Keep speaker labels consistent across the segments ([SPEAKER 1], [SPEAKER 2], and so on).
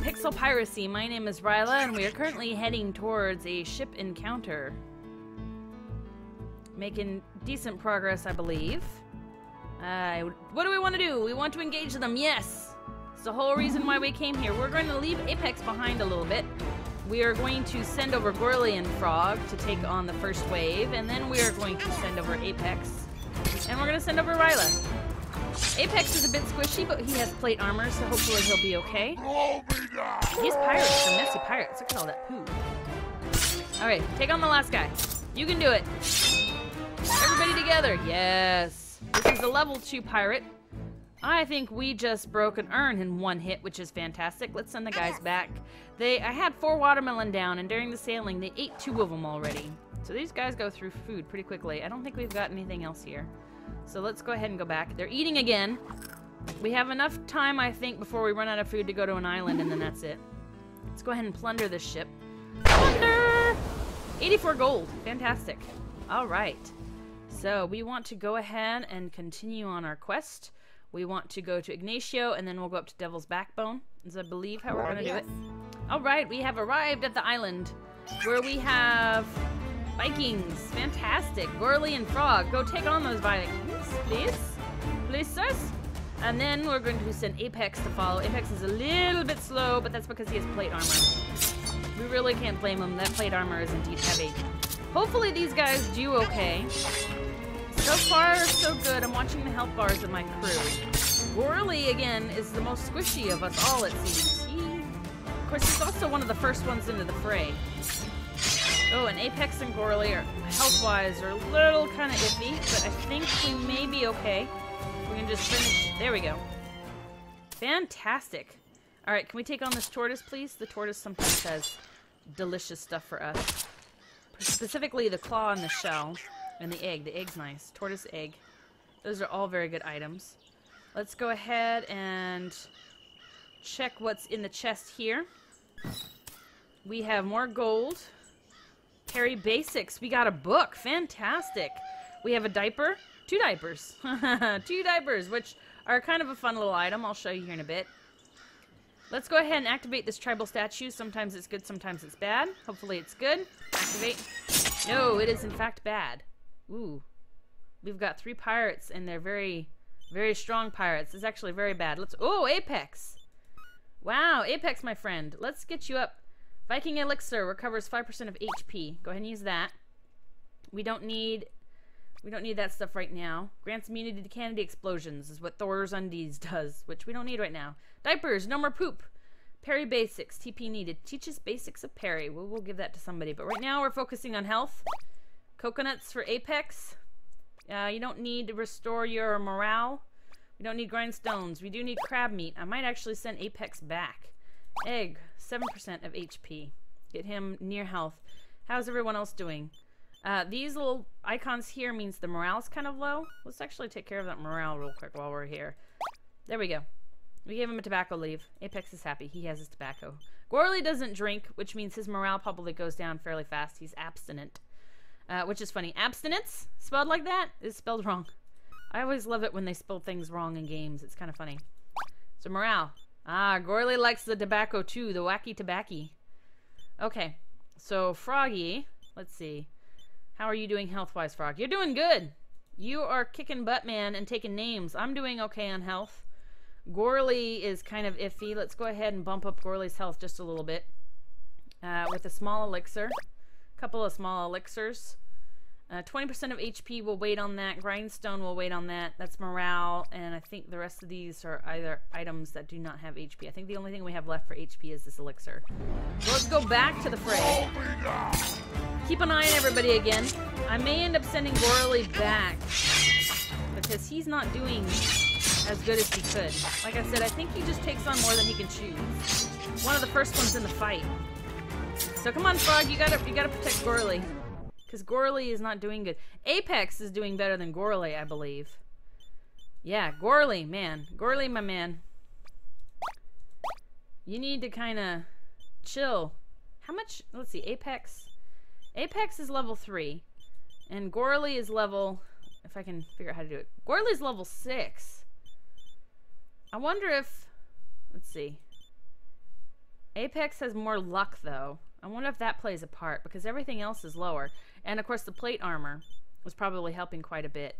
[SPEAKER 1] Pixel Piracy. My name is Riella, and we are currently heading towards a ship encounter. Making decent progress, I believe. What do we want to do? We want to engage them, yes! It's the whole reason why we came here. We're going to leave Apex behind a little bit. We are going to send over Gorley and Frog to take on the first wave, and then we are going to send over Apex. And we're going to send over Riella. Apex is a bit squishy, but he has plate armor, so hopefully he'll be okay. These pirates are messy pirates. Look at all that poo. Alright, take on the last guy. You can do it. Everybody together. Yes. This is a level 2 pirate. I think we just broke an urn in one hit, which is fantastic. Let's send the guys back. I had 4 watermelon down, and during the sailing, they ate 2 of them already. So these guys go through food pretty quickly. I don't think we've got anything else here. So let's go ahead and go back. They're eating again. We have enough time, I think, before we run out of food to go to an island, and then that's it. Let's go ahead and plunder this ship. Plunder! 84 gold. Fantastic. All right. So we want to go ahead and continue on our quest. We want to go to Ignacio, and then we'll go up to Devil's Backbone, is I believe how we're going to do it. All right, we have arrived at the island, where we have Vikings. Fantastic. Gorley and Frog, go take on those Vikings, please. Please, sirs. And then we're going to send Apex to follow. Apex is a little bit slow, but that's because he has plate armor. We really can't blame him. That plate armor is indeed heavy. Hopefully these guys do okay. So far, so good. I'm watching the health bars of my crew. Gorley, again, is the most squishy of us all, it seems. Of course, he's also one of the first ones into the fray. Oh, and Apex and Gorley, health-wise, are a little kind of iffy, but I think we may be okay. We can just finish. There we go. Fantastic. All right, can we take on this tortoise, please? The tortoise sometimes has delicious stuff for us. Specifically, the claw and the shell. And the egg. The egg's nice. Tortoise egg. Those are all very good items. Let's go ahead and check what's in the chest here. We have more gold. Perry Basics. We got a book. Fantastic. We have a diaper. 2 diapers. 2 diapers, which are kind of a fun little item. I'll show you here in a bit. Let's go ahead and activate this tribal statue. Sometimes it's good, sometimes it's bad. Hopefully it's good. Activate. No, it is in fact bad. Ooh. We've got 3 pirates, and they're very, very strong pirates. It's actually very bad. Oh, Apex! Wow, Apex, my friend. Let's get you up. Viking Elixir recovers 5% of HP. Go ahead and use that. We don't need that stuff right now. Grants immunity to candy explosions is what Thor's Undies does, which we don't need right now. Diapers, no more poop. Parry basics, TP needed. Teaches basics of parry. We'll give that to somebody, but right now we're focusing on health. Coconuts for Apex. You don't need to restore your morale. We don't need grindstones. We do need crab meat. I might actually send Apex back. Egg, 7% of HP. Get him near health. How's everyone else doing? These little icons here means the morale's kind of low. Let's actually take care of that morale real quick while we're here. There we go. We gave him a tobacco leaf. Apex is happy. He has his tobacco. Gorley doesn't drink, which means his morale probably goes down fairly fast. He's abstinent. Which is funny. Abstinence, spelled like that, is spelled wrong. I always love it when they spell things wrong in games. It's kind of funny. So morale. Ah, Gorley likes the tobacco too, the wacky tobacco. Okay, so Froggy, let's see. How are you doing health-wise, Frog? You're doing good. You are kicking butt, man, and taking names. I'm doing okay on health. Gorley is kind of iffy. Let's go ahead and bump up Gorley's health just a little bit. With a small elixir. Couple of small elixirs. 20% of HP will wait on that. Grindstone will wait on that. That's morale, and I think the rest of these are either items that do not have HP. I think the only thing we have left for HP is this elixir. So let's go back to the fray. Keep an eye on everybody again. I may end up sending Gorley back because he's not doing as good as he could. Like I said, I think he just takes on more than he can chew. One of the first ones in the fight. So come on, Frog, you gotta protect Gorley. Because Gorley is not doing good. Apex is doing better than Gorley, I believe. Yeah, Gorley, man. Gorley, my man. You need to kind of chill. How much? Let's see, Apex. Apex is level 3. And Gorley is level... If I can figure out how to do it. Gorley's level 6. I wonder if... Let's see. Apex has more luck, though. I wonder if that plays a part, because everything else is lower. And, of course, the plate armor was probably helping quite a bit.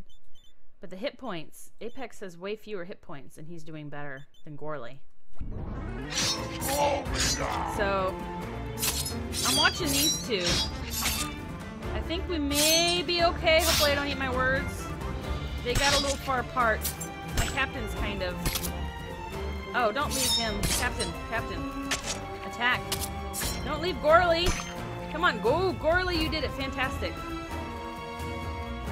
[SPEAKER 1] But the hit points, Apex has way fewer hit points, and he's doing better than Gorley. So, I'm watching these two. I think we may be okay. Hopefully I don't eat my words. They got a little far apart. My captain's kind of... Oh, don't leave him. Captain. Attack. Don't leave Gorley. Come on, go, Gorley. You did it. Fantastic.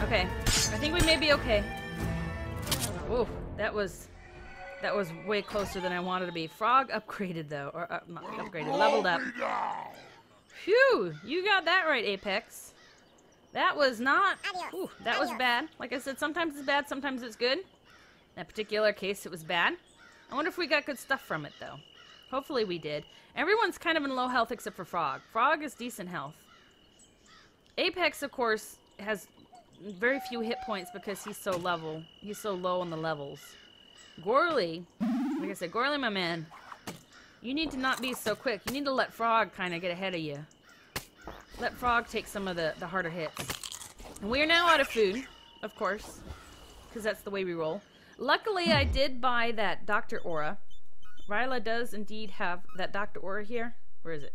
[SPEAKER 1] Okay. I think we may be okay. Oh, that was way closer than I wanted to be. Frog upgraded, though. Or, not upgraded. Leveled up. Phew! You got that right, Apex. That was not... Ooh, that was bad. Like I said, sometimes it's bad, sometimes it's good. In that particular case, it was bad. I wonder if we got good stuff from it, though. Hopefully we did. Everyone's kind of in low health except for Frog. Frog is decent health. Apex, of course, has very few hit points because he's so level. He's so low on the levels. Gorley, like I said, Gorley, my man, you need to not be so quick. You need to let Frog kind of get ahead of you. Let Frog take some of the harder hits. And we are now out of food, of course, because that's the way we roll. Luckily, I did buy that Dr. Aura. Riella does indeed have that Dr. Aura here. Where is it?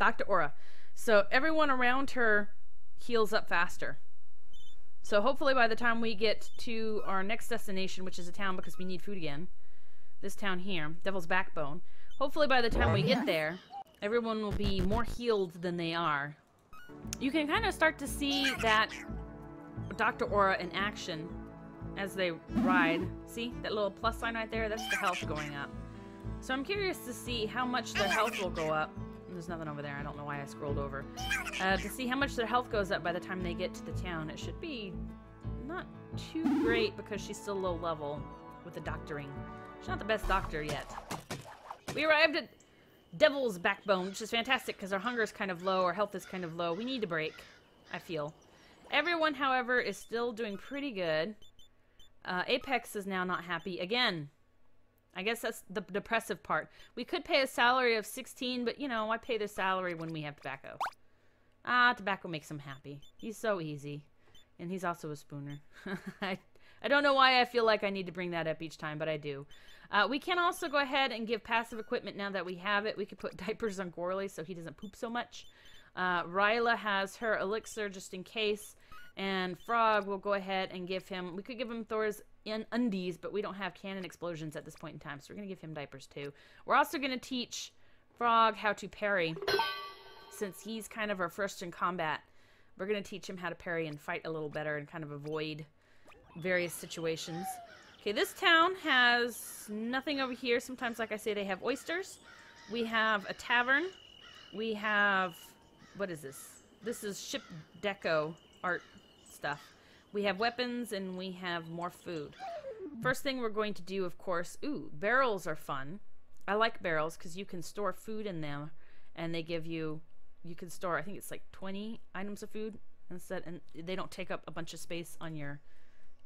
[SPEAKER 1] Dr. Aura. So everyone around her heals up faster. So hopefully by the time we get to our next destination, which is a town because we need food again, this town here, Devil's Backbone, hopefully by the time we get there, everyone will be more healed than they are. You can kind of start to see that Dr. Aura in action as they ride. See that little plus sign right there? That's the health going up. So I'm curious to see how much their health will go up. There's nothing over there. I don't know why I scrolled over. To see how much their health goes up by the time they get to the town. It should be not too great because she's still low level with the doctoring. She's not the best doctor yet. We arrived at Devil's Backbone, which is fantastic because our hunger is kind of low, our health is kind of low. We need to break, I feel. Everyone, however, is still doing pretty good. Apex is now not happy again. I guess that's the depressive part. We could pay a salary of 16, but, you know, I pay the salary when we have tobacco. Tobacco makes him happy. He's so easy. And he's also a spooner. I don't know why I feel like I need to bring that up each time, but I do. We can also go ahead and give passive equipment now that we have it. We could put diapers on Gorley so he doesn't poop so much. Riella has her elixir just in case. And Frog will go ahead and give him... We could give him Thor's undies, but we don't have cannon explosions at this point in time, so we're going to give him diapers too. We're also going to teach Frog how to parry. Since he's kind of our first in combat, we're going to teach him how to parry and fight a little better and kind of avoid various situations. Okay, this town has nothing over here. Sometimes, like I say, they have oysters. We have a tavern. We have... What is this? This is ship deco art stuff. We have weapons and we have more food. First thing we're going to do, of course... Ooh, barrels are fun. I like barrels because you can store food in them and they give you... You can store, I think it's like 20 items of food instead, and they don't take up a bunch of space on your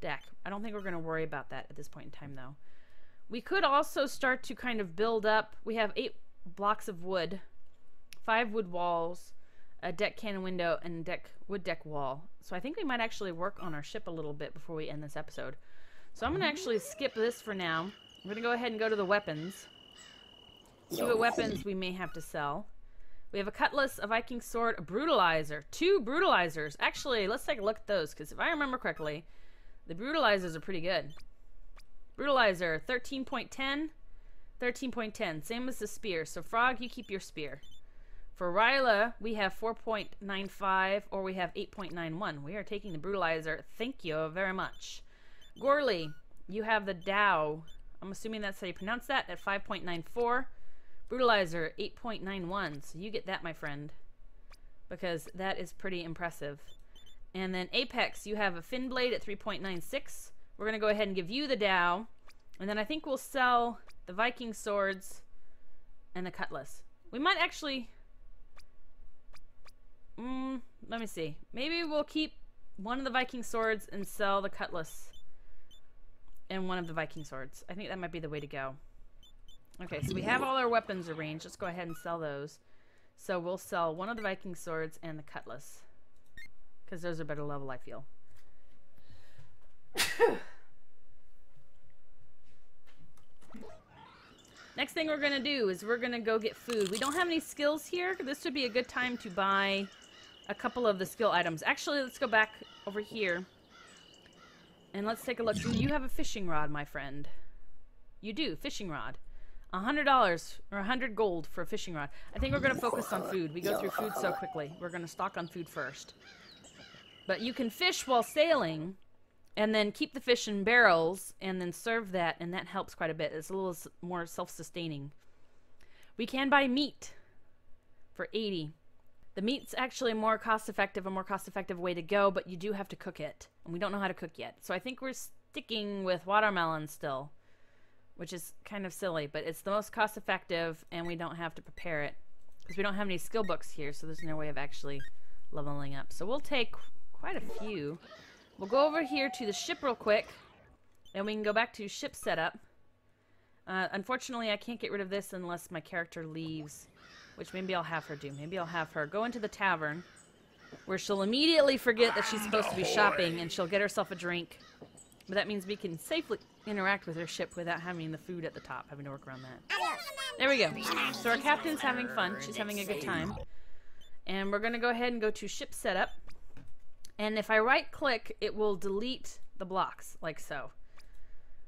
[SPEAKER 1] deck. I don't think we're going to worry about that at this point in time, though. We could also start to kind of build up. We have 8 blocks of wood, 5 wood walls, a deck cannon window, and wood deck wall. So I think we might actually work on our ship a little bit before we end this episode. So I'm going to actually skip this for now. I'm going to go ahead and go to the weapons. See what weapons we may have to sell. We have a cutlass, a Viking sword, a brutalizer, 2 brutalizers. Actually, let's take a look at those, because if I remember correctly, the brutalizers are pretty good. Brutalizer, 13.10, 13.10, same as the spear. So Frog, you keep your spear. For Riella, we have 4.95, or we have 8.91. We are taking the brutalizer. Thank you very much. Gorley, you have the Dow. I'm assuming that's how you pronounce that, at 5.94. Brutalizer, 8.91. So you get that, my friend, because that is pretty impressive. And then Apex, you have a fin blade at 3.96. We're going to go ahead and give you the Dow. And then I think we'll sell the Viking swords and the cutlass. We might actually... let me see. Maybe we'll keep one of the Viking swords and sell the cutlass and one of the Viking swords. I think that might be the way to go. Okay, so we have all our weapons arranged. Let's go ahead and sell those. So we'll sell one of the Viking swords and the cutlass. Because those are better level, I feel. Next thing we're going to do is we're going to go get food. We don't have any skills here. This would be a good time to buy a couple of the skill items. Actually, let's go back over here. And let's take a look. Do you have a fishing rod, my friend? You do. Fishing rod. $100 or 100 gold for a fishing rod. I think we're going to focus on food. We go through food so quickly. We're going to stock on food first. But you can fish while sailing, and then keep the fish in barrels, and then serve that, and that helps quite a bit. It's a little more self-sustaining. We can buy meat for 80. The meat's actually a more cost-effective way to go, but you do have to cook it, and we don't know how to cook yet. So I think we're sticking with watermelon still, which is kind of silly, but it's the most cost-effective, and we don't have to prepare it, because we don't have any skill books here, so there's no way of actually leveling up. So we'll take quite a few. We'll go over here to the ship real quick, and we can go back to ship setup. Unfortunately, I can't get rid of this unless my character leaves, which maybe I'll have her do. Maybe I'll have her go into the tavern, where she'll immediately forget that she's supposed to be shopping, and she'll get herself a drink. But that means we can safely interact with her ship without having the food at the top, having to work around that. There we go. So our captain's having fun. She's having a good time. And we're going to go ahead and go to ship setup. And if I right-click, it will delete the blocks, like so,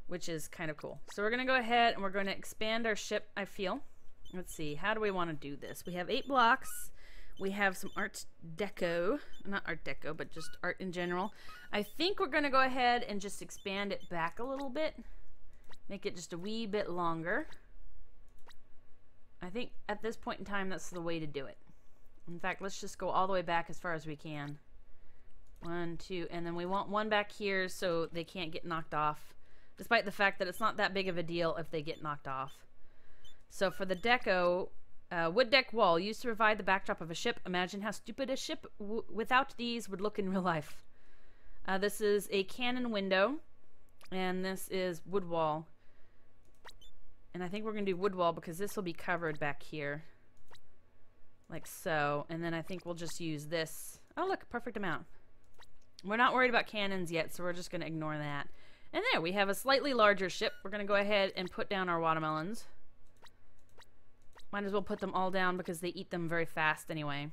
[SPEAKER 1] which is kind of cool. So we're going to go ahead and we're going to expand our ship, I feel. Let's see, how do we want to do this? We have 8 blocks. We have some art deco. Not art deco, but just art in general. I think we're going to go ahead and just expand it back a little bit. Make it just a wee bit longer. I think at this point in time, that's the way to do it. In fact, let's just go all the way back as far as we can. 1, 2, and then we want one back here so they can't get knocked off, despite the fact that it's not that big of a deal if they get knocked off. So for the deco, wood deck wall used to provide the backdrop of a ship. Imagine how stupid a ship without these would look in real life. This is a cannon window, and this is wood wall. And I think we're going to do wood wall because this will be covered back here, like so. And then I think we'll just use this. Oh, look, perfect amount. We're not worried about cannons yet, so we're just going to ignore that. And there, we have a slightly larger ship. We're going to go ahead and put down our watermelons. Might as well put them all down because they eat them very fast anyway.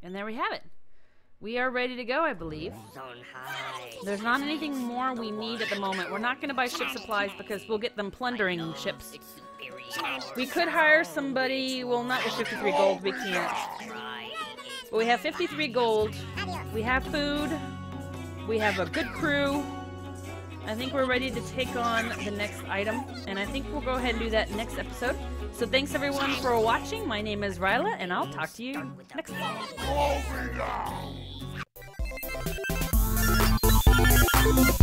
[SPEAKER 1] And there we have it. We are ready to go, I believe. There's not anything more we need at the moment. We're not going to buy ship supplies because we'll get them plundering ships. We could hire somebody. Well, not with 53 gold. We can't. But we have 53 gold. We have food. We have a good crew. I think we're ready to take on the next item. And I think we'll go ahead and do that next episode. So thanks everyone for watching. My name is Riella, and I'll talk to you next time.